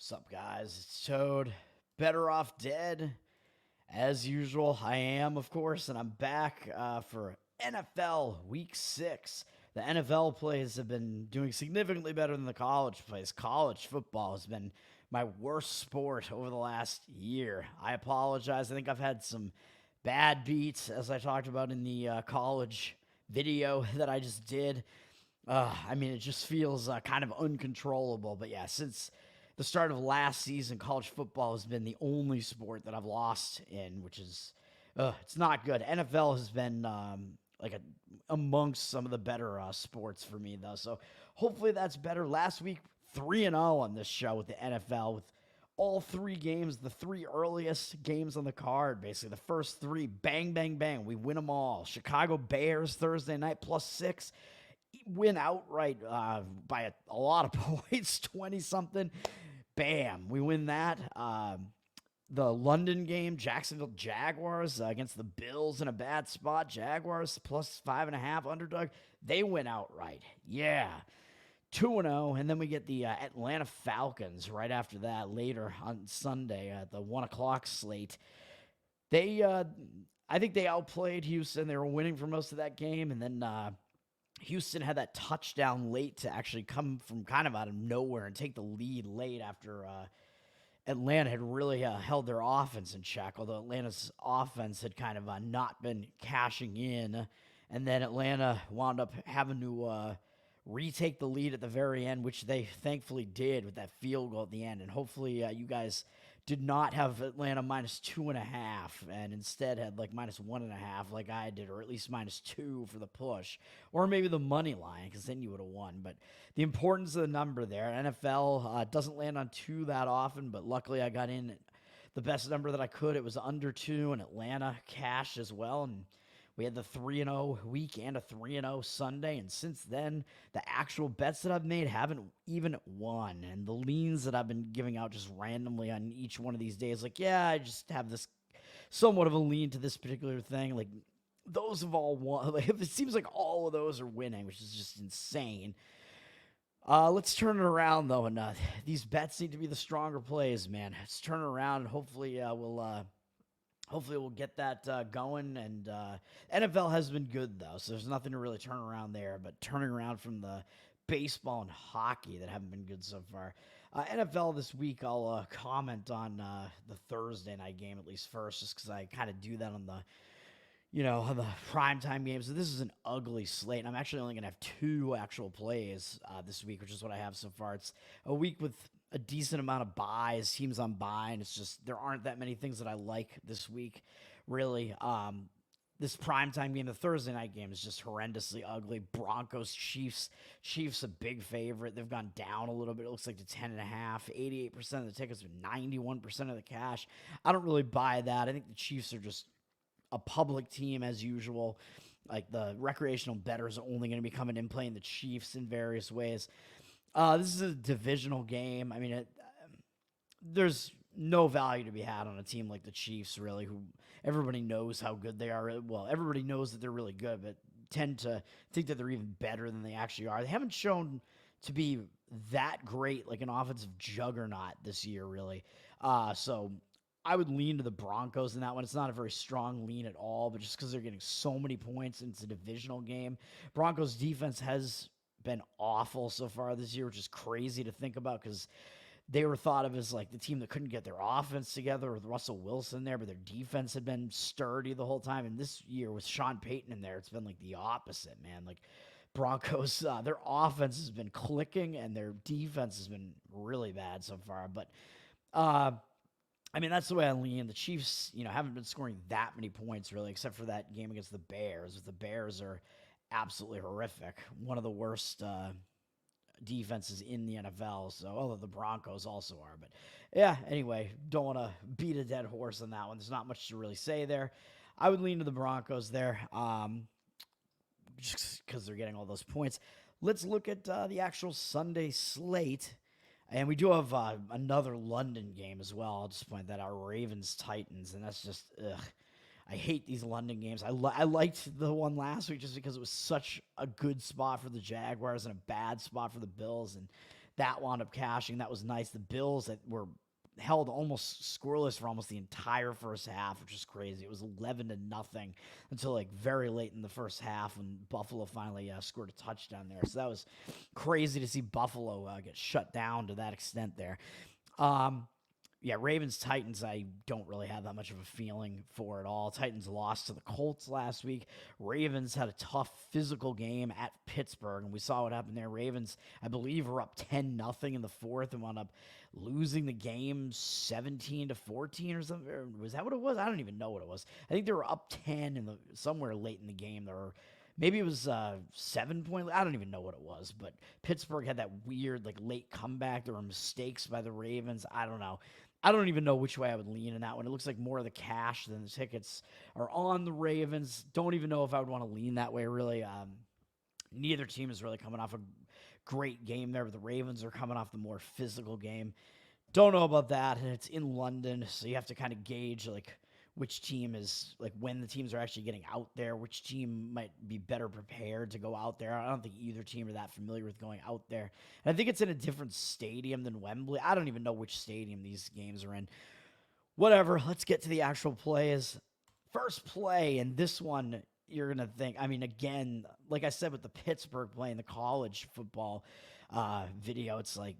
What's up, guys? It's Toad. Better off dead. As usual, I am, of course, and I'm back for NFL Week 6. The NFL plays have been doing significantly better than the college plays. College football has been my worst sport over the last year. I apologize. I think I've had some bad beats, as I talked about in the college video that I just did. It just feels kind of uncontrollable. But yeah, since the start of last season, college football has been the only sport that I've lost in, which is, it's not good. NFL has been amongst some of the better sports for me, though. So hopefully that's better. Last week, 3-0 on this show with the NFL, with all three games, the three earliest games on the card, basically. The first three, bang, bang, bang. We win them all. Chicago Bears Thursday night, +6. Win outright by a lot of points, 20 something. Bam, we win that. The London game, Jacksonville Jaguars against the Bills in a bad spot. Jaguars +5.5 underdog. They win outright. Yeah. 2-0, and then we get the Atlanta Falcons right after that later on Sunday at the 1 o'clock slate. I think they outplayed Houston. They were winning for most of that game, and then Houston had that touchdown late to actually come from kind of out of nowhere and take the lead late after Atlanta had really held their offense in check, although Atlanta's offense had kind of not been cashing in. And then Atlanta wound up having to retake the lead at the very end, which they thankfully did with that field goal at the end. And hopefully you guys did not have Atlanta -2.5 and instead had like -1.5 like I did, or at least -2 for the push, or maybe the money line, because then you would have won. But the importance of the number there, NFL doesn't land on 2 that often, but luckily I got in the best number that I could. It was under 2, and Atlanta cashed as well, and we had the 3-0 week and a 3-0 Sunday, and since then, the actual bets that I've made haven't even won, and the leans that I've been giving out just randomly on each one of these days, like, yeah, I just have this somewhat of a lean to this particular thing, like, those have all won. Like, it seems like all of those are winning, which is just insane. Let's turn it around, though, and these bets need to be the stronger plays, man. Let's turn it around, and hopefully we'll get that going. And NFL has been good, though, so there's nothing to really turn around there. But turning around from the baseball and hockey that haven't been good so far. NFL this week, I'll comment on the Thursday night game at least first, just because I kind of do that on the primetime games. So this is an ugly slate, and I'm actually only going to have 2 actual plays this week, which is what I have so far. It's a week with a decent amount of buys, teams on buy, and it's just there aren't that many things that I like this week, really. This primetime game, the Thursday night game, is just horrendously ugly. Broncos, Chiefs. Chiefs a big favorite. They've gone down a little bit. It looks like to 10.5. 88% of the tickets, 91% of the cash. I don't really buy that. I think the Chiefs are just a public team as usual. Like, the recreational bettors are only going to be coming in playing the Chiefs in various ways. This is a divisional game. I mean, there's no value to be had on a team like the Chiefs, really, who everybody knows how good they are. Well, everybody knows that they're really good, but tend to think that they're even better than they actually are. They haven't shown to be that great, like an offensive juggernaut this year, really. So I would lean to the Broncos in that one. It's not a very strong lean at all, but just because they're getting so many points, and it's a divisional game. Broncos defense has been awful so far this year, which is crazy to think about, because they were thought of as like the team that couldn't get their offense together with Russell Wilson there, but their defense had been sturdy the whole time. And this year with Sean Payton in there, it's been like the opposite, man. Like, Broncos, their offense has been clicking and their defense has been really bad so far. But that's the way I lean. The Chiefs, haven't been scoring that many points really, except for that game against the Bears. The Bears are absolutely horrific. One of the worst defenses in the NFL. So, although the Broncos also are. But yeah, anyway, don't want to beat a dead horse on that one. There's not much to really say there. I would lean to the Broncos there, just because they're getting all those points. Let's look at the actual Sunday slate. And we do have another London game as well. I'll just point that out, Ravens-Titans, and that's just, ugh. I hate these London games. I liked the one last week just because it was such a good spot for the Jaguars and a bad spot for the Bills. And that wound up cashing. That was nice. The Bills that were held almost scoreless for almost the entire first half, which is crazy. It was 11-0 until like very late in the first half when Buffalo finally scored a touchdown there. So that was crazy to see Buffalo get shut down to that extent there. Um, yeah, Ravens Titans, I don't really have that much of a feeling for at all. Titans lost to the Colts last week. Ravens had a tough physical game at Pittsburgh, and we saw what happened there. Ravens, I believe, were up 10-0 in the fourth and wound up losing the game 17-14 or something. Or was that what it was? I don't even know what it was. I think they were up 10 in the somewhere late in the game. There were maybe it was 7 point. I don't even know what it was, but Pittsburgh had that weird like late comeback. There were mistakes by the Ravens. I don't know. I don't even know which way I would lean in that one. It looks like more of the cash than the tickets are on the Ravens. Don't even know if I would want to lean that way, really. Neither team is really coming off a great game there, but the Ravens are coming off the more physical game. Don't know about that, and it's in London, so you have to kind of gauge, like, which team is like when the teams are actually getting out there, which team might be better prepared to go out there. I don't think either team are that familiar with going out there. And I think it's in a different stadium than Wembley. I don't even know which stadium these games are in. Whatever, let's get to the actual plays. First play, and this one you're going to think, I mean, again, like I said with the Pittsburgh play in the college football video, it's like,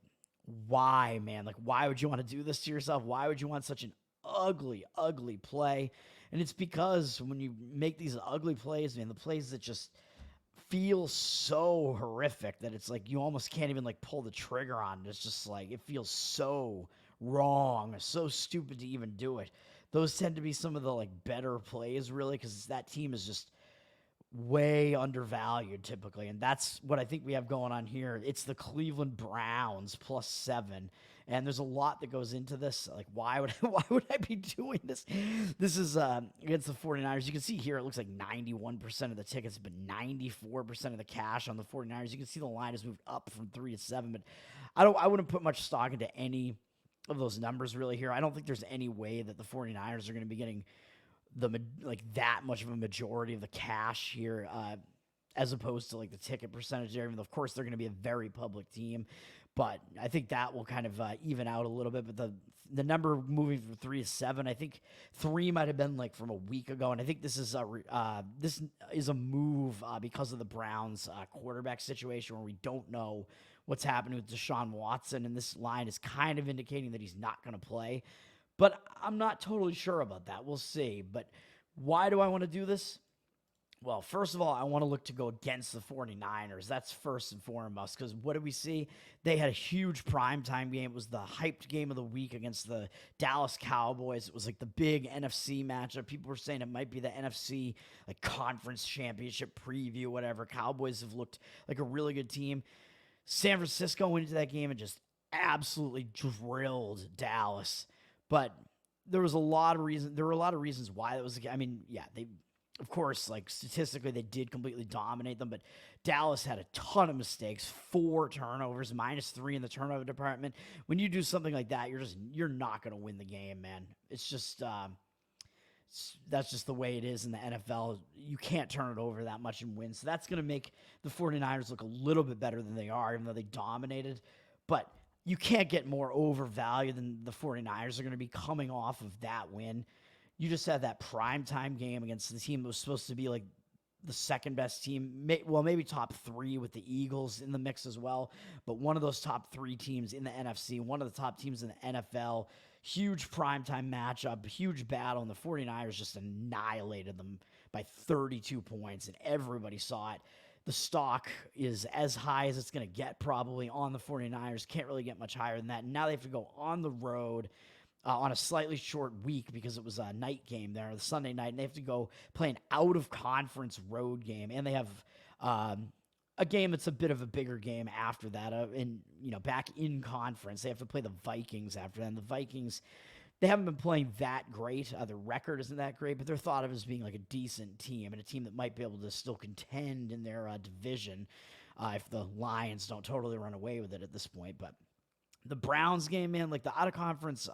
why, man? Like, why would you want to do this to yourself? Why would you want such an ugly play? And it's because when you make these ugly plays, man, the plays that just feel so horrific that it's like you almost can't even like pull the trigger on it. It's just like it feels so wrong, so stupid to even do it. Those tend to be some of the like better plays, really, because that team is just way undervalued typically, and that's what I think we have going on here. It's the Cleveland Browns +7, and there's a lot that goes into this. Like, why would I be doing this? This is against the 49ers. You can see here it looks like 91% of the tickets, but 94% of the cash on the 49ers. You can see the line has moved up from 3-7, but I wouldn't put much stock into any of those numbers really here. I don't think there's any way that the 49ers are going to be getting like that much of a majority of the cash here, as opposed to like the ticket percentage there. Even though, of course, they're going to be a very public team, but I think that will kind of even out a little bit. But the number moving from 3-7, I think 3 might have been like from a week ago, and I think this is a move because of the Browns quarterback situation where we don't know what's happening with Deshaun Watson, and this line is kind of indicating that he's not going to play. But I'm not totally sure about that. We'll see. But why do I want to do this? Well, first of all, I want to look to go against the 49ers. That's first and foremost, because what did we see? They had a huge primetime game. It was the hyped game of the week against the Dallas Cowboys. It was like the big NFC matchup. People were saying it might be the NFC like conference championship preview, whatever. Cowboys have looked like a really good team. San Francisco went into that game and just absolutely drilled Dallas. But there were a lot of reasons why that was. I mean, yeah, they, of course, like statistically, they did completely dominate them. But Dallas had a ton of mistakes, 4 turnovers, -3 in the turnover department. When you do something like that, you're not going to win the game, man. It's just that's just the way it is in the NFL. You can't turn it over that much and win. So that's going to make the 49ers look a little bit better than they are, even though they dominated. But you can't get more overvalued than the 49ers are going to be coming off of that win. You just had that primetime game against the team that was supposed to be like the second best team. Maybe top 3 with the Eagles in the mix as well. But one of those top 3 teams in the NFC, one of the top teams in the NFL. Huge primetime matchup, huge battle, and the 49ers just annihilated them by 32 points, and everybody saw it. The stock is as high as it's going to get probably on the 49ers. Can't really get much higher than that. And now they have to go on the road on a slightly short week because it was a night game there, the Sunday night, and they have to go play an out-of-conference road game. And they have a game that's a bit of a bigger game after that. Back in conference, they have to play the Vikings after that. And the Vikings, they haven't been playing that great. Their record isn't that great, but they're thought of as being like a decent team and a team that might be able to still contend in their division if the Lions don't totally run away with it at this point. But the Browns game, man, like the out-of-conference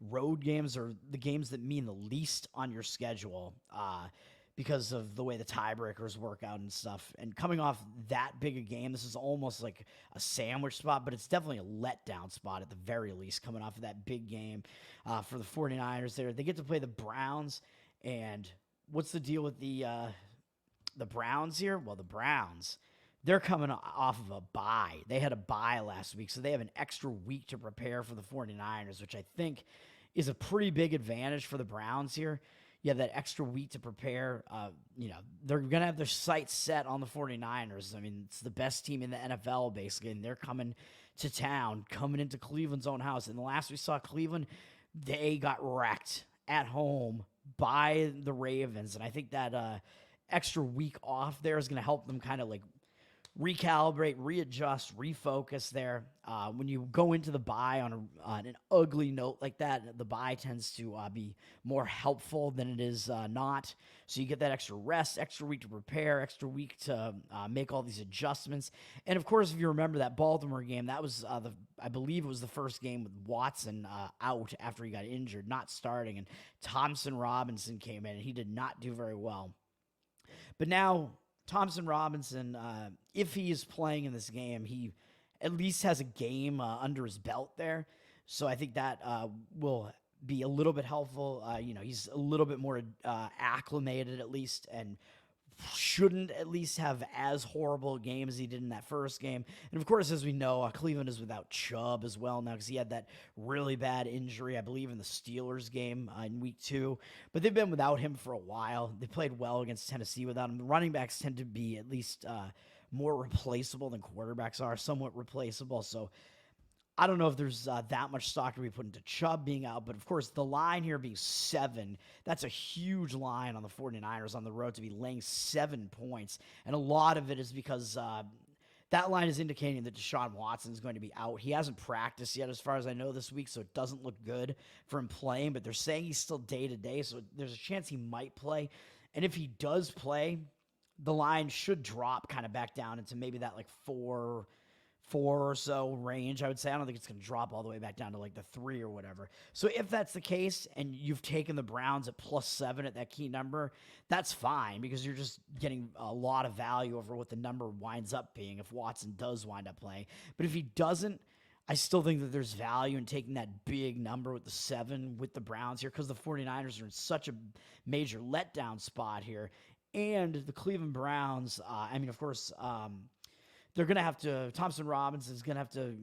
road games are the games that mean the least on your schedule because of the way the tiebreakers work out and stuff. And coming off that big a game, this is almost like a sandwich spot, but it's definitely a letdown spot at the very least, coming off of that big game for the 49ers there. They get to play the Browns, and what's the deal with the Browns here? Well, the Browns, they're coming off of a bye. They had a bye last week, so they have an extra week to prepare for the 49ers, which I think is a pretty big advantage for the Browns here. You have that extra week to prepare. They're going to have their sights set on the 49ers. I mean, it's the best team in the NFL, basically, and they're coming to town, coming into Cleveland's own house. And the last we saw Cleveland, they got wrecked at home by the Ravens. And I think that extra week off there is going to help them kind of like recalibrate, readjust, refocus there. When you go into the bye on an ugly note like that, the bye tends to be more helpful than it is not. So you get that extra rest, extra week to prepare, extra week to make all these adjustments. And of course, if you remember that Baltimore game, that was I believe it was the first game with Watson out after he got injured, not starting, and Thompson Robinson came in, and he did not do very well. But now Thompson Robinson, if he is playing in this game, he at least has a game under his belt there. So I think that will be a little bit helpful. He's a little bit more acclimated at least, and shouldn't at least have as horrible a game as he did in that first game. And of course, as we know, Cleveland is without Chubb as well now because he had that really bad injury, I believe, in the Steelers game in week 2. But they've been without him for a while. They played well against Tennessee without him. The running backs tend to be at least more replaceable than quarterbacks are, somewhat replaceable. So I don't know if there's that much stock to be put into Chubb being out, but of course, the line here being 7, that's a huge line on the 49ers on the road to be laying 7 points. And a lot of it is because that line is indicating that Deshaun Watson is going to be out. He hasn't practiced yet, as far as I know, this week, so it doesn't look good for him playing, but they're saying he's still day-to-day, so there's a chance he might play. And if he does play, the line should drop kind of back down into maybe that like 4 or so range, I would say. I don't think it's going to drop all the way back down to like the 3 or whatever. So if that's the case and you've taken the Browns at +7 at that key number, that's fine because you're just getting a lot of value over what the number winds up being if Watson does wind up playing. But if he doesn't, I still think that there's value in taking that big number with the 7 with the Browns here because the 49ers are in such a major letdown spot here. And the Cleveland Browns, of course, they're going to have to, Thompson Robinson's going to have to,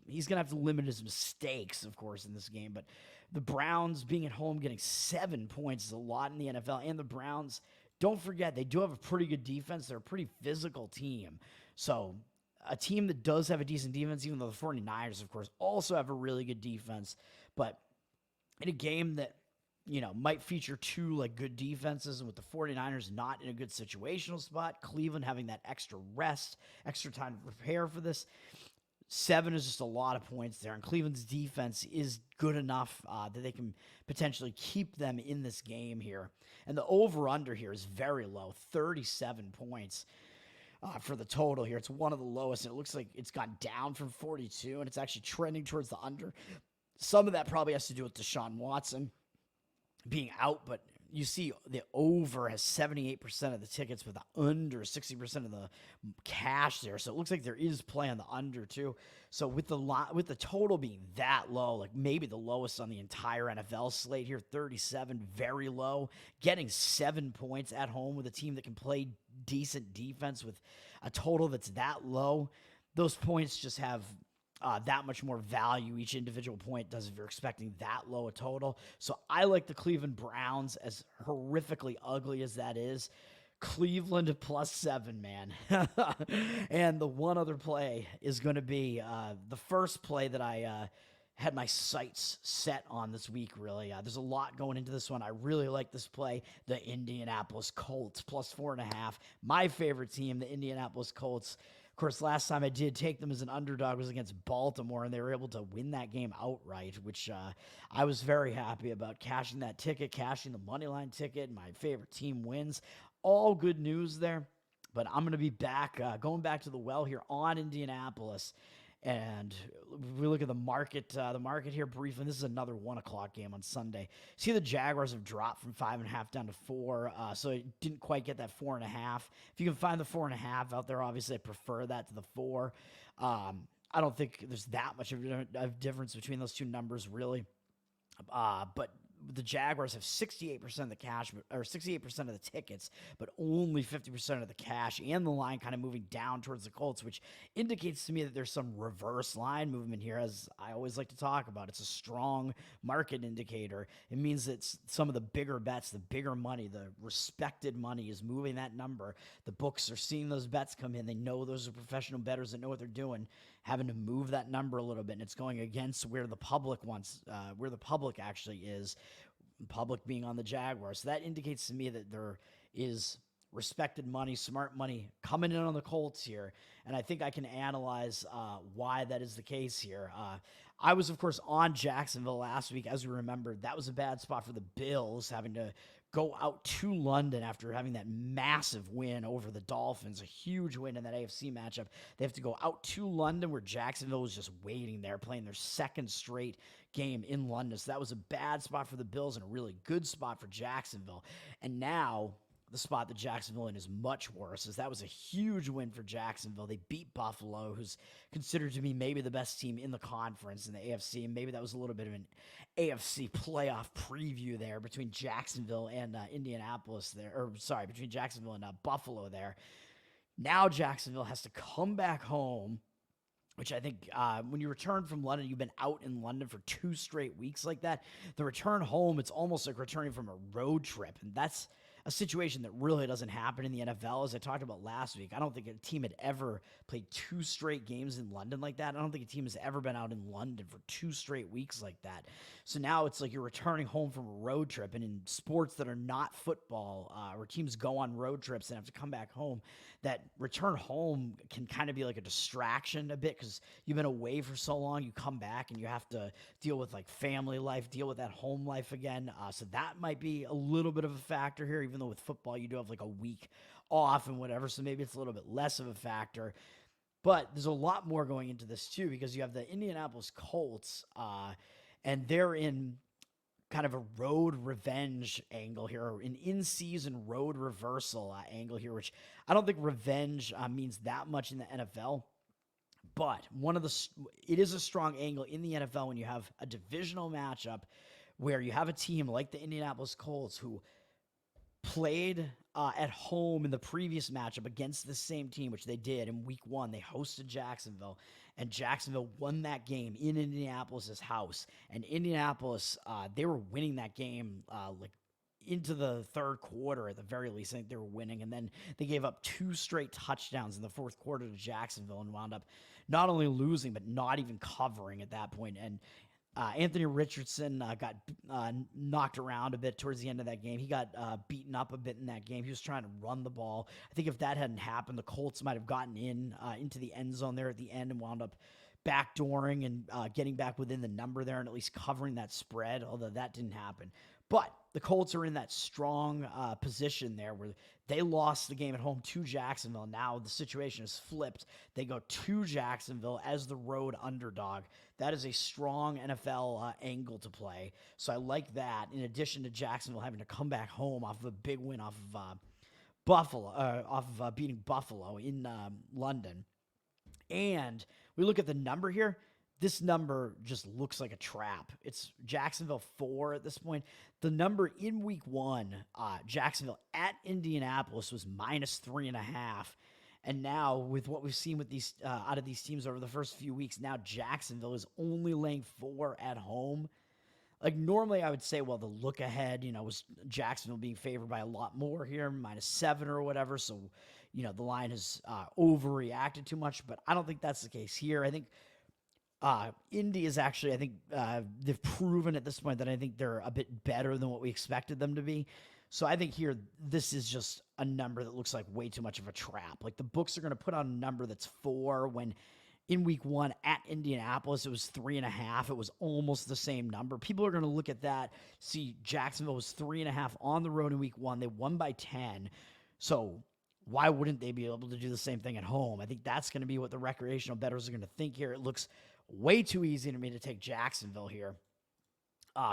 he's going to have to limit his mistakes, of course, in this game. But the Browns being at home getting 7 points is a lot in the NFL. And the Browns, don't forget, they do have a pretty good defense. They're a pretty physical team. So a team that does have a decent defense, even though the 49ers, of course, also have a really good defense. But in a game that, might feature 2 like good defenses, and with the 49ers not in a good situational spot, Cleveland having that extra rest, extra time to prepare for this, 7 is just a lot of points there, and Cleveland's defense is good enough that they can potentially keep them in this game here. And the over-under here is very low, 37 points for the total here. It's one of the lowest, and it looks like it's gone down from 42, and it's actually trending towards the under. Some of that probably has to do with Deshaun Watson being out, but you see the over has 78% of the tickets with the under 60% of the cash there. So it looks like there is play on the under too. So with the total being that low, like maybe the lowest on the entire NFL slate here, 37, very low, getting 7 points at home with a team that can play decent defense with a total that's that low, those points just have that much more value each individual point does if you're expecting that low a total. So I like the Cleveland Browns, as horrifically ugly as that is. Cleveland +7, man. And the one other play is going to be the first play that I had my sights set on this week, really. There's a lot going into this one. I really like this play, the Indianapolis Colts +4.5. My favorite team, the Indianapolis Colts. Of course, last time I did take them as an underdog was against Baltimore, and they were able to win that game outright, which I was very happy about. Cashing that ticket, cashing the moneyline ticket, my favorite team wins. All good news there, but I'm going to be back, going back to the well here on Indianapolis. And we look at the market here briefly. This is another 1 o'clock game on Sunday. See, the Jaguars have dropped from 5.5 down to 4, so it didn't quite get that 4.5. If you can find the 4.5 out there, obviously I prefer that to the 4. I don't think there's that much of a difference between those two numbers, really. But the Jaguars have 68% of the cash, or 68% of the tickets, but only 50% of the cash, and the line kind of moving down towards the Colts, which indicates to me that there's some reverse line movement here, as I always like to talk about. It's a strong market indicator. It means that some of the bigger bets, the bigger money, the respected money is moving that number. The books are seeing those bets come in. They know those are professional bettors that know what they're doing, having to move that number a little bit, and it's going against where the public wants, where the public actually is, public being on the Jaguars. So that indicates to me that there is respected money, smart money coming in on the Colts here, and I think I can analyze why that is the case here. I was, of course, on Jacksonville last week. As we remember, that was a bad spot for the Bills, having to go out to London after having that massive win over the Dolphins, a huge win in that AFC matchup. They have to go out to London, where Jacksonville was just waiting there, playing their second straight game in London. So that was a bad spot for the Bills and a really good spot for Jacksonville. And now the spot that Jacksonville in is much worse, as that was a huge win for Jacksonville. They beat Buffalo, who's considered to be maybe the best team in the conference in the AFC, and maybe that was a little bit of an AFC playoff preview there between Jacksonville and Indianapolis there, or sorry, between Jacksonville and Buffalo there. Now Jacksonville has to come back home, which I think when you return from London, you've been out in London for 2 straight weeks like that. The return home, it's almost like returning from a road trip, and that's a situation that really doesn't happen in the NFL. As I talked about last week, I don't think a team had ever played 2 straight games in London like that. I don't think a team has ever been out in London for 2 straight weeks like that. So now it's like you're returning home from a road trip, and in sports that are not football, where teams go on road trips and have to come back home, that return home can kind of be like a distraction a bit, because you've been away for so long. You come back and you have to deal with like family life, deal with that home life again. So that might be a little bit of a factor here, even though with football you do have like a week off and whatever. So maybe it's a little bit less of a factor. But there's a lot more going into this too, because you have the Indianapolis Colts, and they're in kind of a road revenge angle here, or an in-season road reversal angle here, which I don't think revenge means that much in the NFL. But it is a strong angle in the NFL when you have a divisional matchup where you have a team like the Indianapolis Colts who played at home in the previous matchup against the same team, which they did in week 1. They hosted Jacksonville, and Jacksonville won that game in Indianapolis' house. And Indianapolis, they were winning that game like into the third quarter at the very least. I think they were winning, and then they gave up 2 straight touchdowns in the fourth quarter to Jacksonville and wound up not only losing but not even covering at that point. And Anthony Richardson got knocked around a bit towards the end of that game. He got beaten up a bit in that game. He was trying to run the ball. I think if that hadn't happened, the Colts might have gotten into the end zone there at the end and wound up backdooring and getting back within the number there and at least covering that spread, although that didn't happen. But the Colts are in that strong position there where they lost the game at home to Jacksonville. Now the situation is flipped. They go to Jacksonville as the road underdog. That is a strong NFL angle to play. So I like that, in addition to Jacksonville having to come back home off of a big win off of beating Buffalo in London. And we look at the number here. This number just looks like a trap. It's Jacksonville 4 at this point. The number in week 1, Jacksonville at Indianapolis was -3.5. And now with what we've seen with these out of these teams over the first few weeks, now Jacksonville is only laying 4 at home. Like normally I would say, well, the look ahead, was Jacksonville being favored by a lot more here, -7 or whatever. So, the line has overreacted too much, but I don't think that's the case here. I think Indy is actually, they've proven at this point that I think they're a bit better than what we expected them to be. So I think here, this is just a number that looks like way too much of a trap. Like the books are going to put on a number that's 4 when in week 1 at Indianapolis, it was 3.5. It was almost the same number. People are going to look at that, see Jacksonville was 3.5 on the road in week 1. They won by 10. So why wouldn't they be able to do the same thing at home? I think that's going to be what the recreational bettors are going to think here. It looks way too easy to me to take Jacksonville here.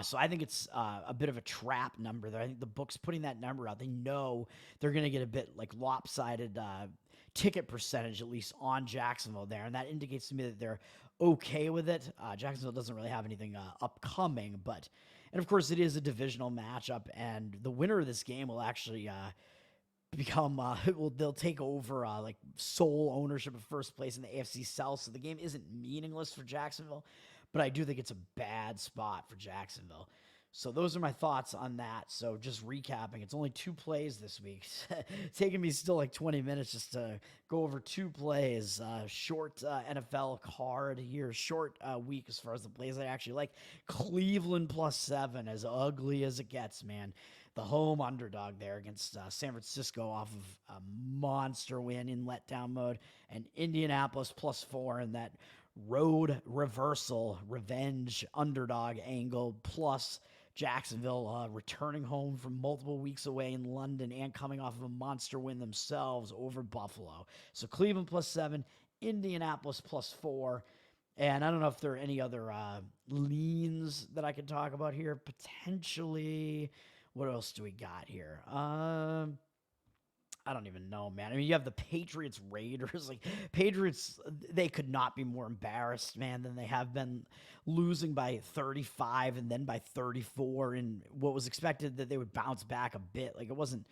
So I think it's a bit of a trap number there. I think the book's putting that number out. They know they're going to get a bit like lopsided ticket percentage, at least on Jacksonville there. And that indicates to me that they're okay with it. Jacksonville doesn't really have anything upcoming, but, and of course, it is a divisional matchup. And the winner of this game will actually become they'll take over like sole ownership of first place in the AFC South. So the game isn't meaningless for Jacksonville, but I do think it's a bad spot for Jacksonville. So those are my thoughts on that. So just recapping, it's only 2 plays this week. It's taking me still like 20 minutes just to go over 2 plays. Short NFL card here, short week as far as the plays I actually like. Cleveland +7, as ugly as it gets, man. The home underdog there against San Francisco off of a monster win in letdown mode, and Indianapolis +4 in that road reversal revenge underdog angle, plus Jacksonville returning home from multiple weeks away in London and coming off of a monster win themselves over Buffalo. So Cleveland +7, Indianapolis +4. And I don't know if there are any other leans that I could talk about here. Potentially, what else do we got here? I don't even know, man. I mean, you have the Patriots Raiders. Like, Patriots, they could not be more embarrassed, man, than they have been, losing by 35 and then by 34. And what was expected that they would bounce back a bit. Like, it wasn't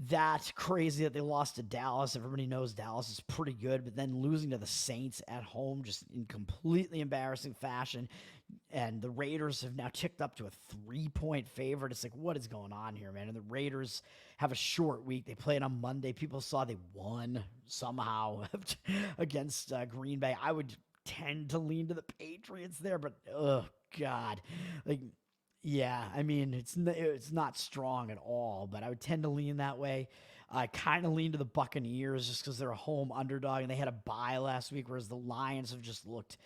that crazy that they lost to Dallas. Everybody knows Dallas is pretty good, but then losing to the Saints at home just in completely embarrassing fashion. And the Raiders have now ticked up to a 3-point favorite. It's like, what is going on here, man? And the Raiders have a short week. They played on Monday. People saw they won somehow against Green Bay. I would tend to lean to the Patriots there, but oh God, like, yeah, I mean, it's not strong at all, but I would tend to lean that way. I kind of lean to the Buccaneers just because they're a home underdog and they had a bye last week, whereas the Lions have just looked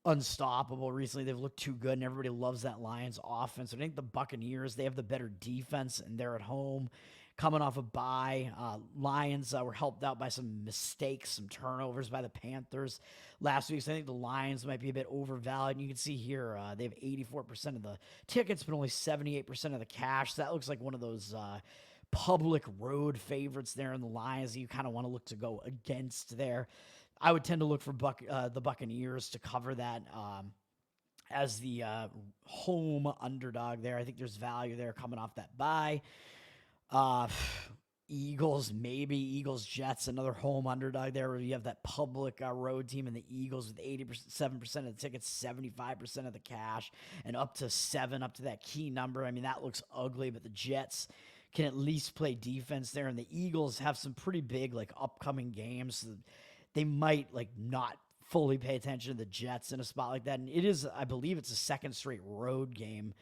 unstoppable recently. They've looked too good, and everybody loves that Lions offense. I think the Buccaneers, they have the better defense, and they're at home coming off a bye. Lions were helped out by some mistakes, some turnovers by the Panthers last week. So I think the Lions might be a bit overvalued. And you can see here they have 84% of the tickets, but only 78% of the cash. So that looks like one of those public road favorites there in the Lions that you kind of want to look to go against there. I would tend to look for the Buccaneers to cover that as the home underdog there. I think there's value there coming off that bye. Eagles, maybe Eagles, Jets, another home underdog there where you have that public road team, and the Eagles with 87% of the tickets, 75% of the cash, and up to 7, up to that key number. I mean, that looks ugly, but the Jets can at least play defense there, and the Eagles have some pretty big like upcoming games. So they might like not fully pay attention to the Jets in a spot like that. And it is, I believe it's a second straight road game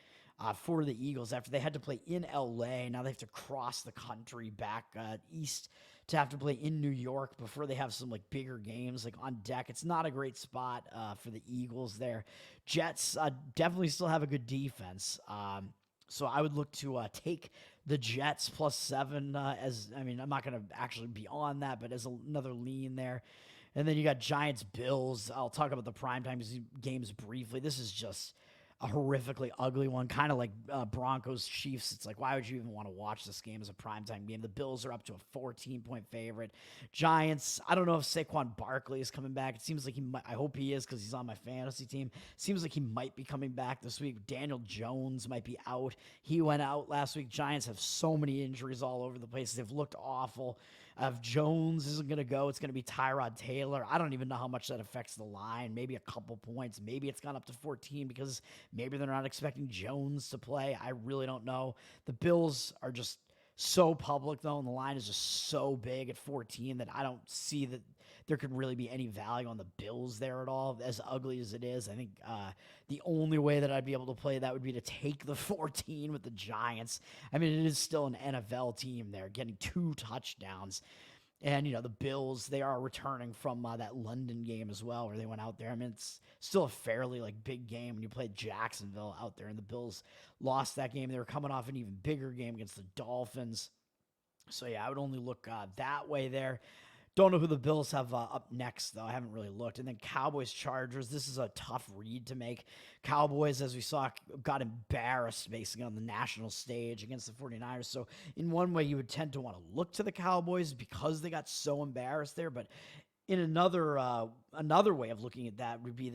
for the Eagles after they had to play in LA. Now they have to cross the country back east to have to play in New York before they have some like bigger games like on deck. It's not a great spot for the Eagles there. Jets definitely still have a good defense. So I would look to take the Jets +7 as, I mean, I'm not going to actually be on that, but as another lean there. And then you got Giants Bills. I'll talk about the primetime games briefly. This is just a horrifically ugly one, kind of like Broncos Chiefs. It's like, why would you even want to watch this game as a primetime game? The Bills are up to a 14-point favorite. Giants, I don't know if Saquon Barkley is coming back. It seems like he might. I hope he is because he's on my fantasy team. Seems like he might be coming back this week. Daniel Jones might be out. He went out last week. Giants have so many injuries all over the place. They've looked awful. If Jones isn't going to go, it's going to be Tyrod Taylor. I don't even know how much that affects the line. Maybe a couple points. Maybe it's gone up to 14 because maybe they're not expecting Jones to play. I really don't know. The Bills are just so public, though, and the line is just so big at 14 that I don't see that there could really be any value on the Bills there at all. As ugly as it is, I think the only way that I'd be able to play that would be to take the 14 with the Giants. I mean, it is still an NFL team there, getting 2 touchdowns. And, you know, the Bills, they are returning from that London game as well, where they went out there. I mean, it's still a fairly, like, big game when you played Jacksonville out there, and the Bills lost that game. They were coming off an even bigger game against the Dolphins. So yeah, I would only look that way there. Don't know who the Bills have up next, though. I haven't really looked. And then Cowboys Chargers. This is a tough read to make. Cowboys, as we saw, got embarrassed basically on the national stage against the 49ers. So, in one way, you would tend to want to look to the Cowboys because they got so embarrassed there. But in another way of looking at that would be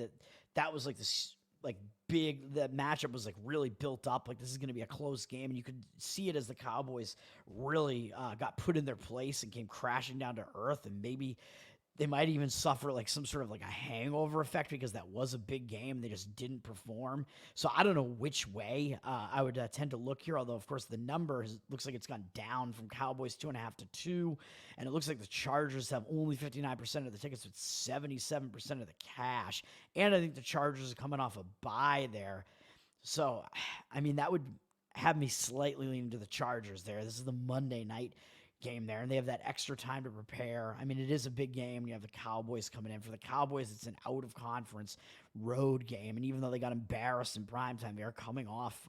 that was like this like big that matchup was like really built up like this is going to be a close game, and you could see it as the Cowboys really got put in their place and came crashing down to earth, and maybe they might even suffer like some sort of like a hangover effect because that was a big game. They just didn't perform. So I don't know which way I would tend to look here. Although, of course, the number looks like it's gone down from Cowboys 2.5 to 2. And it looks like the Chargers have only 59% of the tickets with 77% of the cash. And I think the Chargers are coming off a bye there. So, I mean, that would have me slightly leaning to the Chargers there. This is the Monday night game there, and they have that extra time to prepare. I mean, it is a big game. You have the Cowboys coming in. For the Cowboys, it's an out-of-conference road game, and even though they got embarrassed in primetime, they are coming off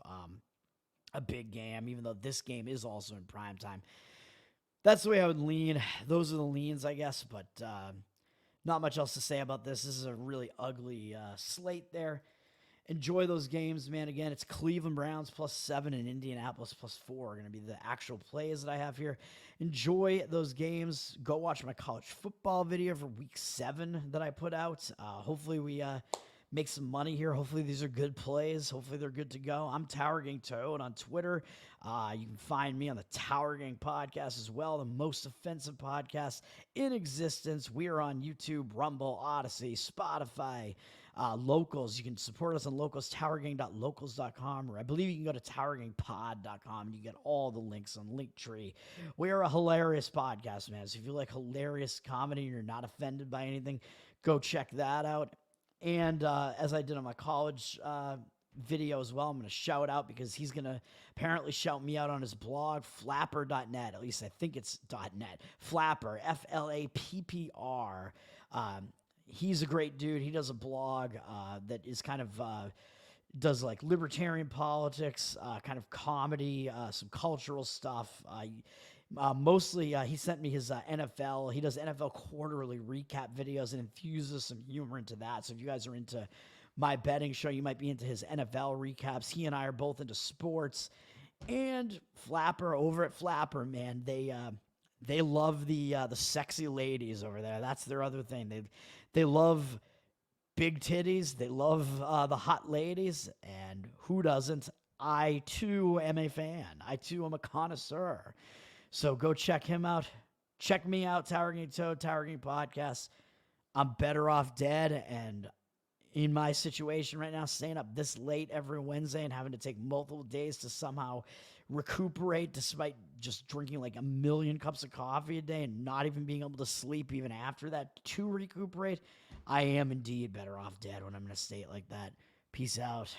a big game, even though this game is also in primetime. That's the way I would lean. Those are the leans, I guess, but not much else to say about this. This is a really ugly slate there. Enjoy those games, man. Again, it's Cleveland Browns +7 and Indianapolis +4 are going to be the actual plays that I have here. Enjoy those games. Go watch my college football video for week 7 that I put out. Hopefully we make some money here. Hopefully these are good plays. Hopefully they're good to go. I'm Tower Gang Toad on Twitter. You can find me on the Tower Gang podcast as well, the most offensive podcast in existence. We are on YouTube, Rumble, Odyssey, Spotify, Locals. You can support us on Locals, towergang.locals.com, or I believe you can go to towergangpod.com and you get all the links on Linktree. We are a hilarious podcast, man. So if you like hilarious comedy and you're not offended by anything, go check that out. And as I did on my college video as well, I'm going to shout out because he's going to apparently shout me out on his blog, flapper.net. At least I think it's .net. Flapper, Flappr. He's a great dude. He does a blog that is kind of does like libertarian politics, kind of comedy, some cultural stuff. Mostly, he sent me his NFL. He does NFL quarterly recap videos and infuses some humor into that. So if you guys are into my betting show, you might be into his NFL recaps. He and I are both into sports. And Flapper over at Flapper, man, they love the sexy ladies over there. That's their other thing. They love big titties. They love the hot ladies. And who doesn't? I, too, am a fan. I, too, am a connoisseur. So go check him out. Check me out, Tower Gang Toad, Tower Gang Podcast. I'm better off dead. And in my situation right now, staying up this late every Wednesday and having to take multiple days to somehow recuperate despite just drinking like 1 million cups of coffee a day and not even being able to sleep even after that to recuperate, I am indeed better off dead when I'm going to stay it like that. Peace out.